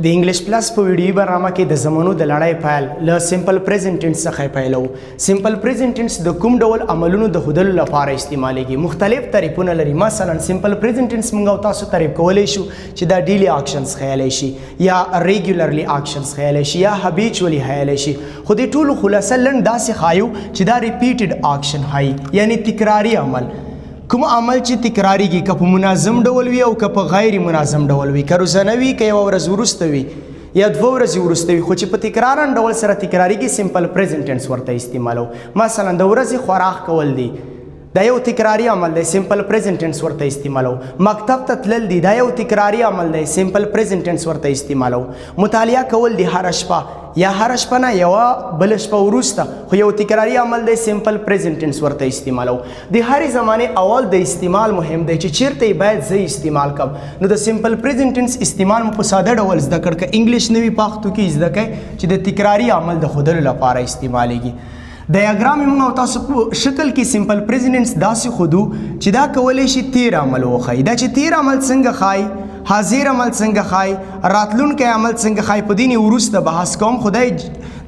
د انګلیش پلس په ویډیو برنامه کې د زمانو د لړۍ پیل له سمپل پریزنت ټینس څخه پیلو. سمپل پریزنت ټینس د کوم ډول عملونو د ښودلو لپاره استعمالیږي. مختلف تعریفونه لري. مثلا سمپل پریزنت ټینس موږ او تاسو تعریف کولی شو چې دا ډیلی اکشنز خیالی شي یا ریګولرلی اکشنز خیالی شي یا هابیچولی خیالی شي. خو د ټولو خلاصه لنډ داسې ښایو چې دا ریپیټډ اکشن ښایي، یعنی تکراري عمل. کوم عمل چې تکراریږي که په منظم ډول وي او که په غیر منظم ډول وي، که روزانه وي که یوه ورځ وروسته وي یا 2 ورځې وروسته وي، خو چې په تکرارن ډول سره تکراریږي سمپل پریزنت ټینس ورته استعمالو. مثلا د ورځې خوراک کول دی، دا یو تکراری عمل دی، سمپل پریزنت ټینس ورته استعمالو. مکتب ته تلل دی، دا یو تکراری عمل دی، سمپل پریزنت ټینس ورته استعمالو. مطالعه کول دی هر شپه یا هر شپه نه یوه بل شپه وروسته، خو یو تکراری عمل دی، سمپل پریزنت ټینس ورته استعمالو. د هرې زمانې اول د استعمال مهم دی چې چیرته یې باید زه استعمال کړم. نو د سمپل پریزنت ټینس استعمال مو په ساده ډول زده کړ، که انګلیش نه وي پښتو کې زده کړئ چې د تکراري عمل د ښودلو لپاره استعمالیږي. ډایاګرام یې موږ او تاسو په شکل کې سمپل پریزنت ټینس داسې ښودو چې دا کولی شي تیر عمل وښایي. دا چې تیر عمل څنګه ښایي، حاضر عمل څنګه ښایي، راتلونکی عمل څنګه ښایي، په دې نه وروسته بحث کوم. خدای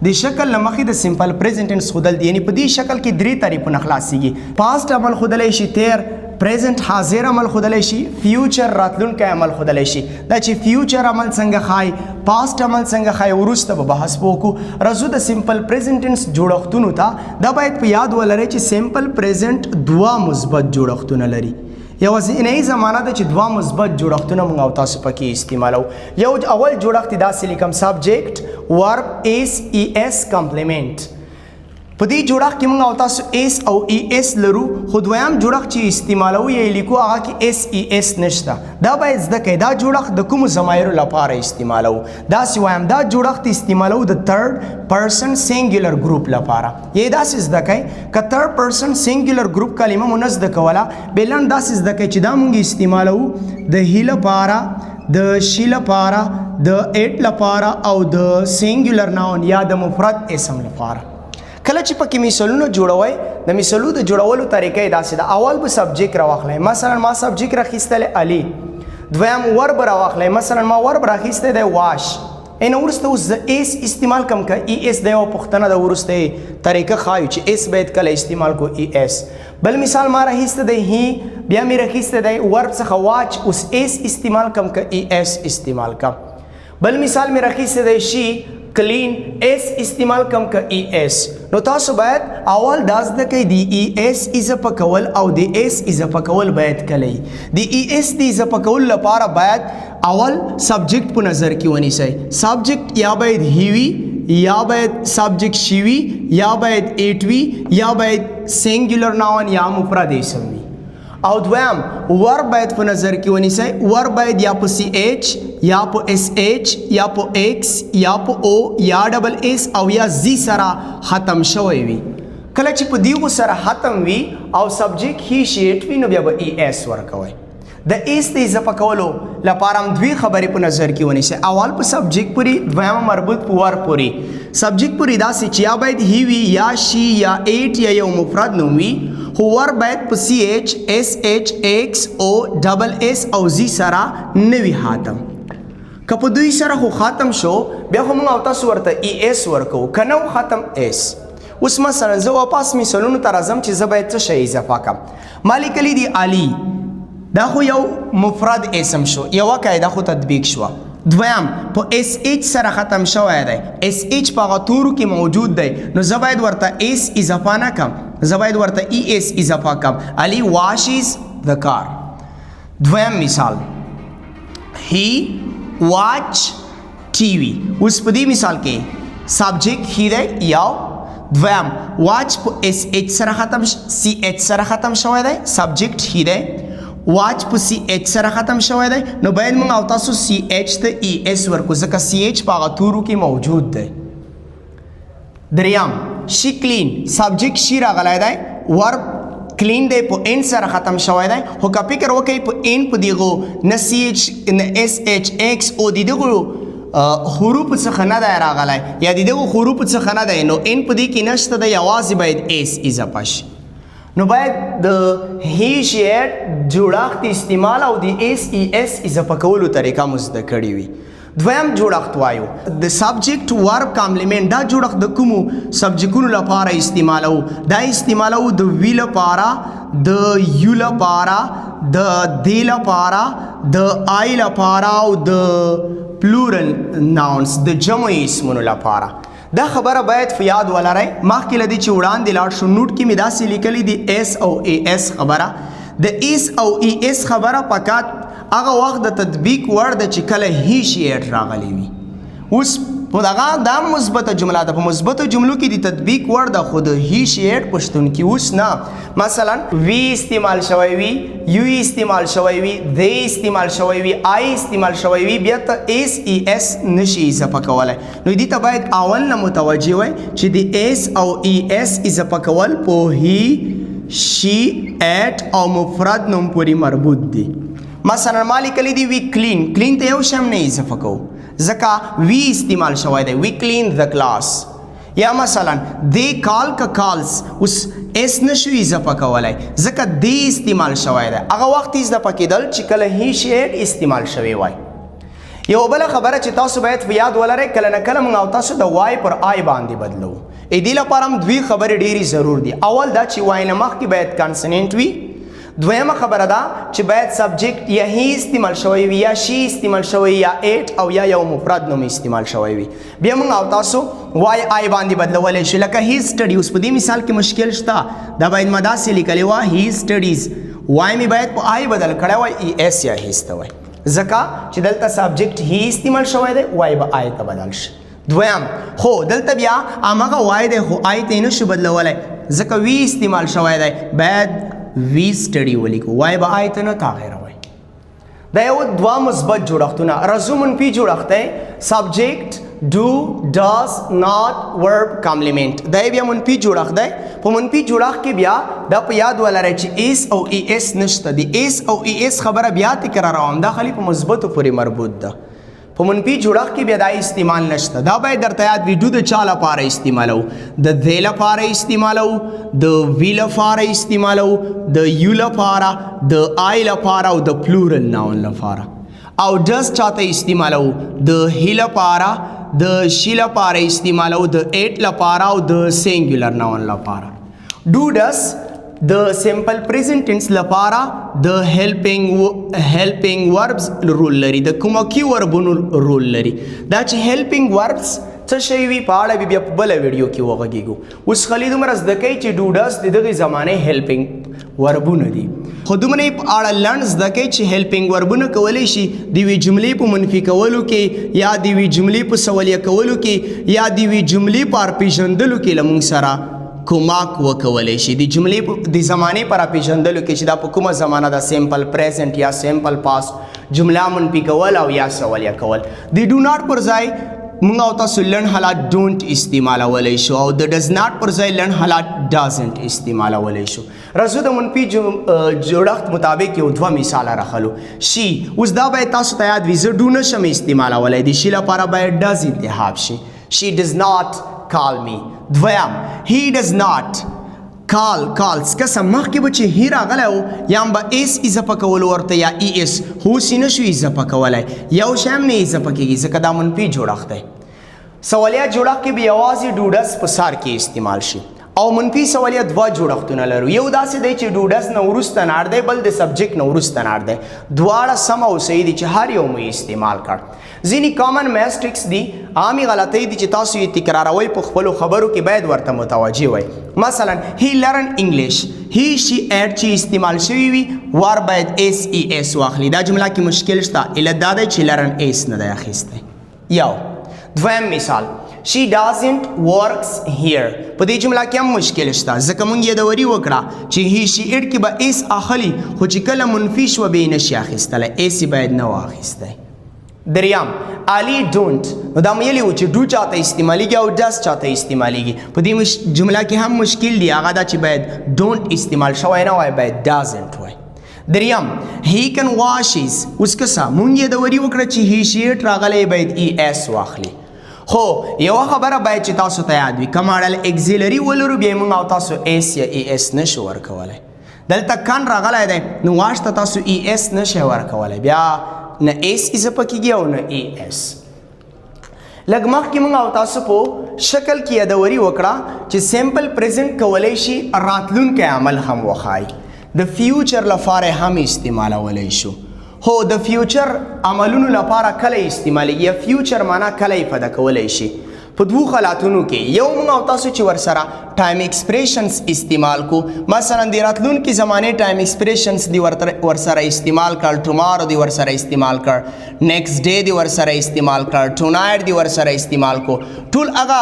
د شکل له مخې د سمپل پریزنت ټینس ښودل دي، یعنی په دې شکل کې 3 تعریفونه خلاصیږي. پاست عمل ښودلی شي، تیر، پریزنت حاضر عمل ښودلی شي، فیوچر راتلونکی عمل ښودلی شي. دا چې فیوچر عمل څنګه ښایي، پاست عمل څنګه ښایي، وروسته به بحث وکړو. راځو د سمپل پریزنت ټینس جوړښتونو ته. دا باید په یاد ولرئ چې سمپل پریزنت 2 مثبت جوړښتونه لري. یوازینۍ زمانه ده چې 2 مثبت جوړښتونه موږ او تاسو پکې استعمالو. یو اول جوړښت یې داسې لیکم، سبجیکټ ورب ایس ای ایس کمپلیمنٹ. په دې جوړښت کې موږ او تاسو ایس او ای ایس لرو، خو دویم جوړښت چې استعمالو یې لیکو هغه کې ایس ای ایس نشته. دا باید زده کړئ. دا جوړښت د کومو ضمایرو لپاره استعمالو؟ داسې وایم دا جوړښت استعمالو د تھرډ پرسن سینګولر ګروپ لپاره. یې داسې زده کړئ که تھرډ پرسن سینګولر ګروپ کلمه مو نه زده کوله، بلند داسې زده کړئ چې دا موږ استعمالو د هی لپاره، د شي لپاره، د ایټ لپاره او د سینګولر ناون یا د مفرد اسم لپاره. کله چې پکې مثالونه جوړوئ، د مثالو د جوړولو طریقه یې داسې ده. اول به سبجیکټ راواخلئ، مثلا ما سبجیکټ راخیستلی علی. دویم ورب راواخلئ، مثلا ما ورب راخیستی دی واش. اینه وروسته اوس زه ایس استعمال کم که ای ایس د یوه پوښتنه د وروسته طریقه ښایو چې ایس باید کله استعمال کو ای ایس. بل مثال ما راخیسته دی هی، بیا مې راخیسته دی ورب څخه واچ، اوس ایس استعمال کم که ای ایس استعمال کم. بل مثال مې راخیسته دی شي کلین، ایس استعمال کم که ای ایس. نو تاسو باید اول دا زده کړئ د ای ایس اضافه کول او د ایس اضافه کول باید کله وي. د ای ایس د اضافه کولو لپاره باید اول سبجیکټ په نظر کې ونیسئ. سبجیکټ یا باید هی وي یا باید سبجیکټ شي وي یا باید ایټ وي یا باید سینګولر ناون یا مفرد اسم وي. او دویم ورب باید په نظر کې ونیسئ. ورب باید یا په سی ایچ یا په اس ایچ یا په ایکس یا په او یا ډبل ایس او یا زی سره ختم شوی وي. کله چې په دیغو سره ختم وي او سبجیکټ هی شیټ وي، نو بیا به ای ایس ورکوئ. د ایس د اضافه کولو لپاره هم 2 خبرې په نظر کې ونیسئ. اول په سبجیکټ پورې، دویم مربوط په ورب پورې. سبجیکټ پورې داسې چې یا باید هی وي یا شي یا ایټ یا یو مفرد نوم وي، خو ورب باید په سی ایچ، اس ایچ، ایکس، او ډبل ایس او زی سره نه وي ختم. که په دوی سره خو ختم شو، بیا خو موږ او تاسو ورته ای ایس ورکوو، که نه ختم ایس. اوس مثلا زه واپس مثالونو ته راځم چې زه باید څه شی اضافه کړم. ما لیکلی دی علی، دا خو یو مفرد اسم شو، یوه قاعده خو تطبیق شوه. دویم په اس ایچ سره ختم شوی دی، اس ایچ په هغه تورو کې موجود دی، نو زه باید ورته ایس اضافه نه کړم، زه باید ورته ای ایس اضافه کړم. علی واشز د کار. دویم مثال هی واچ ټي وي. اوس په دې مثال کې سبجیکټ هی دی یو، دویم واچ په اس ایچ سره ختم، سی ایچ سره ختم شوی دی، سبجیکټ هی دی. واچ په سی ایچ سره ختم شوی دی، نو باید موږ او تاسو سی ایچ ته ای ایس ورکو ځکه سی ایچ په هغه تورو کې موجود دی. دریم شي کلین، سبجیکټ شي راغلی دی، ورب کلین دی په ان سره ختم شوی دی، خو که فکر وکړئ په ان په دغو نه سی ایچ نه اس ایچ ایکس او د دغو حروف څخه نه دی راغلی یا د دغو حروف څخه نه دی، نو ان په دې کې نشته دی، یوازې باید ایس اضافه شي. نو باید د هی شیټ جوړښت استعمال او د ایس ای ایس اضافه کولو طریقه مو زده کړې وي. دویم جوړښت وایو د سبجیکټ ورب کامپلیمنٹ. دا جوړښت د کومو سبجیکټونو لپاره استعمالو؟ دا استعمالو د وی لپاره، د یو لپاره، د دی لپاره، د آی لپاره او د پلورل ناونز د جمعي اسمونو لپاره. دا خبره باید په یاد ولرئ. مخکې له دې چې وړاندې لاړ شو نوټ کې مې داسې لیکلي دي اس او ای اس خبره. د اس او ای اس خبره فقط هغه وخت د تطبیق وړ ده چې کله هی شی راغلی وي. اوس په دغه دا مثبته جمله ده، په مثبتو جملو کې د تطبیق وړ ده، خو د هی شی پښتون کې اوس نه. مثلا وی استعمال شوی وي، یو استعمال شوی وي، دی استعمال شوی وي، آی استعمال شوی وي، بیا ته اس ای اس نشي اضافه کولی. نو دې ته باید اول نه متوجه وئ چې د اس او ای اس اضافه کول په هی شی ایټ او مفرد نوم پورې مربوط دي. مثلا ما لیکلی دی وی کلین، کلین ته یو شی هم نه اضافه کوو ځکه وی استعمال شوی دی، وی کلین د کلاس. یا مثلا دی کال که کالز، اوس اس نشو اضافه کولی ځکه دی استعمال شوی دی. هغه وخت اضافه کېدل چې کله هی شی استعمال شوی وای. یو بله خبره چې تاسو باید په یاد ولرئ، کله نه کله موږ او تاسو د وای پر آی باندې بدلو. دې لپاره هم دوی خبرې ډېرې ضرور دي. اول دا چې وای نه مخکې باید کانسننټ وي. دویمه خبره ده چې باید سبجیکټ یا هی استعمال شوی وي، یا شی استعمال شوی، یا ایټ او یا یو مفرد نوم استعمال شوی وي. بیا موږ او تاسو وای آی باندې بدلولی شو. لکه هی سټډي، اوس په دې مثال کې مشکل شته، دا باید ما داسې لیکلی وه هی سټډیز، وای مې باید په آی بدل کړی وای، ای اس یا هیس ته وای، ځکه چې دلته سبجیکټ هی استعمال شوی دی، وای به آی ته بدل شي. دویم خو دلته بیا هماغه وای دی خو آی ته یې نشو بدلولی ځکه وی استعمال شوی دی، باید وی سټډي ولیکو، وای به آی ته نه تغیروئ. دا یو دوه مثبت جوړښتونه. رزو منفي جوړښت دی سبجیکټ ډو ډز ناٹ ورب کامپلیمنٹ. دا بیا منفي جوړښت دی. په منفي جوړښت کې بیا دا په یاد ولرئ چې ایس او ای اس نشته. د ایس او ای اس خبره بیا تکراروم، دا خالي په مثبتو پورې مربوط ده. په منفي جوړښت کې بیا دا استعمال نشته. دا باید درته یاد وي. ډو د چا لپاره استعمالو؟ د دی لپاره استعمالو، د وی لپاره استعمالو، د یو لپاره، د آی لپاره او د پلورل ناون لپاره. او ډز چاته استعمالو؟ د هی لپاره، د شی لپاره استعمالو، د ایټ لپاره او د سینګولر ناون لپاره. ډو ډز د سمپل پریزنټ ټینس لپاره د هیلپینګ وربز رول لري، د کومکی وربونو رول لري. دا چې هیلپینګ وربز څه شی وي په اړه بیا په بله ویډیو کې وغږیږو. اوس خالي دومره زده کوئ چې ډوډس د دغې زمانې هیلپینګ وربونه دي، خو دومره یې په اړه لنډ زده کوئ چې هیلپینګ وربونه کولی شي د یوې جملې په منفي کولو کې، یا د یوې جملې په سولیه کولو کې، یا د یوې جملې په راپېژندلو کې له موږ سره کومک وکولی شي. د جملې د زمانې په راپېژندلو کې چې دا په کومه زمانه ده، سمپل پریزنټ یا سمپل پاست، جمله منفي کول او یا سولیه کول. د ډو ناټ پر ځای موږ او تاسو لنډ حالات ډونټ استعمالولی شو، او د ډز ناټ پر ځای لنډ حالات ډازنټ استعمالولی شو. راځو د منفي جوړښت مطابق یو دوه مثاله راخلو. شي، اوس دا باید تاسو ته یاد وي زه ډو نشم استعمالولی، د شي لپاره باید ډز انتخاب شي. شي ډز ناٹ call me. دویم he does not calls قسم مخکې به چې هی راغلی و یا هم به ایس اضافه کولو ورته یا ای ایس، خو اوس یې نشو اضافه کولی، یو شی هم نه اضافه کېږي ځکه دا منفي جوړښت دی. سوالیه جوړښت کې به یوازې ډوډس په سر کې استعمال شي. او منفي سوالیه دوه جوړښتونه لرو. یو داسې دی چې ډوډس نه وروسته ناړ دی، بل د سبجیکټ نه وروسته ناړ دی. دواړه سم او صحیح دي چې هر یو مو استعمال کړ. ځینې کامن میسټیکس دي، عامې غلطۍ دي چې تاسو یې تکراروئ په خپلو خبرو کې باید ورته متوجه وئ. مثلا هی لرن انګلیش، هی شي ایټ چې استعمال شوي وي ور باید ایس ای ایس واخلي. دا جمله کې مشکل شته، علت دا دی چې لرن ایس نه دی اخیستی. یو دویم مثال she doesn't works here. په دې جمله کې هم مشکل شته ځکه موږ یې دوري وکړه چې هی شي ایټ کې به ایس اخلي، خو چې کله منفي شوه به یې نشي اخیستلی، ایس یې باید نه واخیستی. دریم علي ډونټ، نو دا ویلي وو چې ډو چاته استعمالیږي او ډز چاته استعمالیږي. په دې جمله کې هم مشکل دی، هغه دا چې باید ډونټ استعمال شوی نه وای، باید ډازنټ وای. دریم هی کن واشیز، اوس کسه موږ یې دوري وکړه چې هی شي ایټ راغلی باید ای ایس واخلي. خو یو خبره باید چې تاسو ته یاد وي، که ماډل اګزیلري ولرو بیا موږ او تاسو ایس یا ای ایس نشو ورکولی. دلته کن راغلی دی نو واش ته تاسو ای ایس نشئ ورکولی، بیا نه ایس اضافه کېږي او نه ای ایس. لږ مخکې موږ او تاسو په شکل کې یادوري وکړه چې سیمپل پریزنټ کولی شي راتلونکی عمل هم وښایي د فیوچر لپاره هم استعمالولی شو هو د فیوچر عملونو لپاره کله استعمالیږي یا فیوچر معنا کله افاده کولی شي په دوو حالاتونو کې یو موږ او تاسو چې ورسره ټایم ایکسپریشنز استعمال کو مثلا د راتلونکي زمانې ټایم ایکسپریشنز دی ورسره استعمال کړ ټومارو دی ورسره استعمال کړ نیکسټ ډے دی ورسره استعمال کړ ټونایټ دی ورسره استعمال کو ټول هغه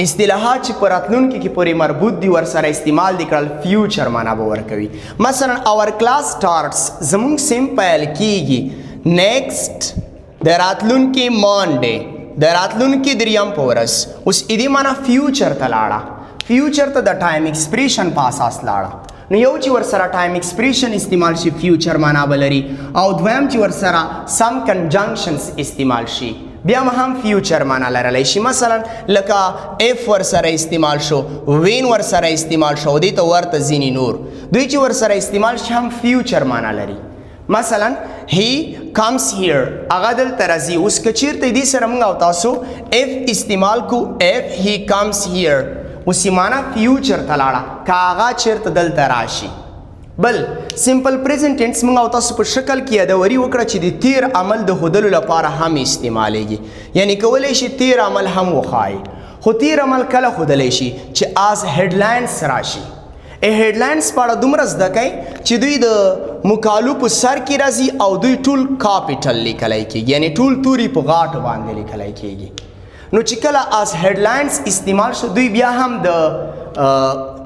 اصطلاحات چې په راتلونکي کې پورې مربوط دي ورسره استعمال دي کړل فیوچر معنا به ورکوي مثلا اور کلاس سٹارټس زموږ سیم پیل کیږي نیکسټ د راتلونکي مانډے د راتلونکي دریم په ورځ اوس دې معنا فیوچر ته لاړه فیوچر ته د ټایم ایکسپریشن په اساس لاړه نو یو چې ورسره ټایم ایکسپریشن استعمال شي فیوچر معنا بلري او دویم چې ورسره سم کنجنکشنز استعمال شي بیا هم فیوچر معنا لرلی شي مثلا لکه اف ورسره استعمال شو وین ورسره استعمال شو دې ته ورته ځینې نور دوی چې ورسره استعمال شي هم فیوچر معنا لري مثلا he comes here هغه دلته راځي اوس که چیرته دې سره موږ او تاسو if استعمال کو if he comes here اوس یې معنا فیوچر ته لاړه که هغه چیرته دلته راشي بل سمپل پریزنټ ټینس موږ او تاسو په شکل کې یادوري وکړه چې د تیر عمل د ښودلو لپاره هم استعمالیږي یعنی کولی شي تیر عمل هم وښایي خو تیر عمل کله ښودلی شي چې از هیډلاینز راشي هیډلاینز په اړه دومره زده کوئ چې دوی د مقالو په سر کې راځي او دوی ټول کاپیټل لیکلی کېږي یعنی ټول توري په غاټو باندې لیکلی کېږي نو چې کله از هیډلاینز استعمال شو دوی بیا هم د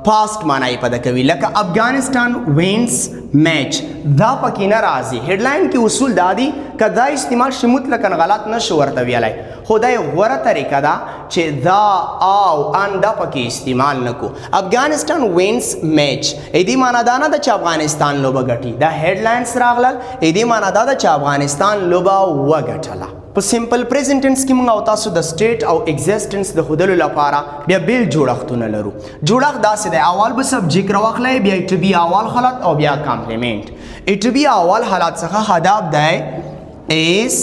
پاست معنا یې پده کوي لکه افغانستان وینز میچ دا پکې نه راځي هیډلاین کې اصول دا دي که دا استعمال شي مطلقا غلط نشو ورته ویلی خو دا یې غوره طریقه ده چې دا او ان دا پکې استعمال نکو افغانستان وینز میچ دې معنا دا نه ده چې افغانستان لوبه ګټي دا هیډلاینز راغلل دې معنا دا ده چې افغانستان لوبه وګټله په سمپل پریزنټ ټینس کې موږ او تاسو د سټیټ او ایگزیسټنس د ښودلو لپاره بیا بیل جوړښتونه لرو جوړښت داسې دی اول به سبجیکټ راواخلی بیا ټو بي اول حالت او بیا کامپلیمنټ ټو بي اول حالت څخه هدف دی ایس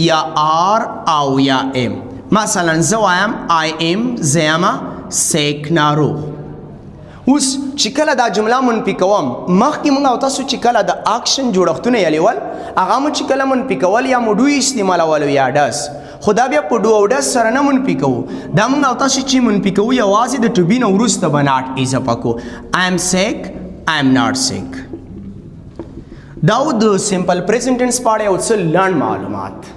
یا آر او یا ام مثلا زه وایم آی ام زه یم سیک ناروغ اوس چې کله دا جمله منفي کوم مخکې موږ او تاسو چې کله د اکشن جوړښتونه یې لیول هغه مو چې کله منفي کول یا مو ډو استعمالولو یا ډس خو دا بیا په ډو او ډس سره نه منفي کوو دا موږ او تاسو چې منفي کوو یوازې د ټو بي نه وروسته به ناټ اضافه کوو آی ایم سیک آی ایم ناټ سیک دا د سمپل پریزنټ ټینس په اړه یو څه لنډ معلومات